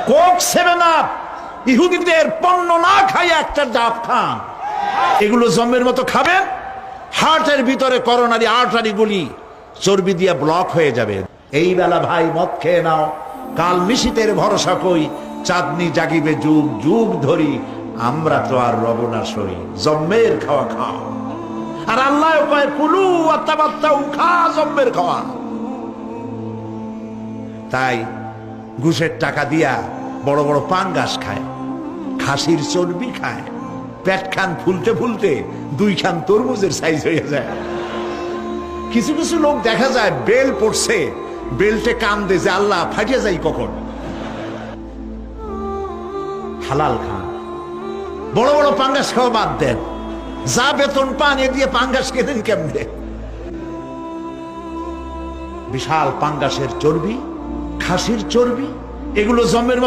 Coke 7 up ইহুদিদের পণ্য না খাই একটা ডাব খান, এগুলো জম্মের মতো খাবেন, হার্টের ভিতরে করোনারি আর্টারি গুলি চর্বি দিয়ে ব্লক হয়ে যাবে। এই বেলা ভাই মদ খেয়ে নাও, কাল নিশীতের ভরসা কই, চাঁদনি জাগিবে যুগ যুগ ধরি, আমরা তো আর রব না সরি, জম্মের খাওয়া খাও। আর আল্লাহ কয় কুলু আত্তাবাত্তাউ, খা জম্মের খাওয়া। তাই ঘুষের টাকা দিয়া বড় বড় পাঙ্গাস খায়, খাসির চর্বি খায়, পেট খান ফুলতে ফুলতে 2 খান তরমুজের সাইজ হয়ে যায়। কিছু কিছু লোক দেখা যায় বেল পড়ছে, বেল্টে কান্দে যে আল্লাহ ফাটিয়ে যাই কখন। হালাল খান, বড় বড় পাঙ্গাস খাওয়া বাদ দেন, যা বেতন পান এ দিয়ে পাঙ্গাস কেনেন কেমনে? বিশাল পাঙ্গাসের চর্বি, খাসির চর্বি, এগুলো জমের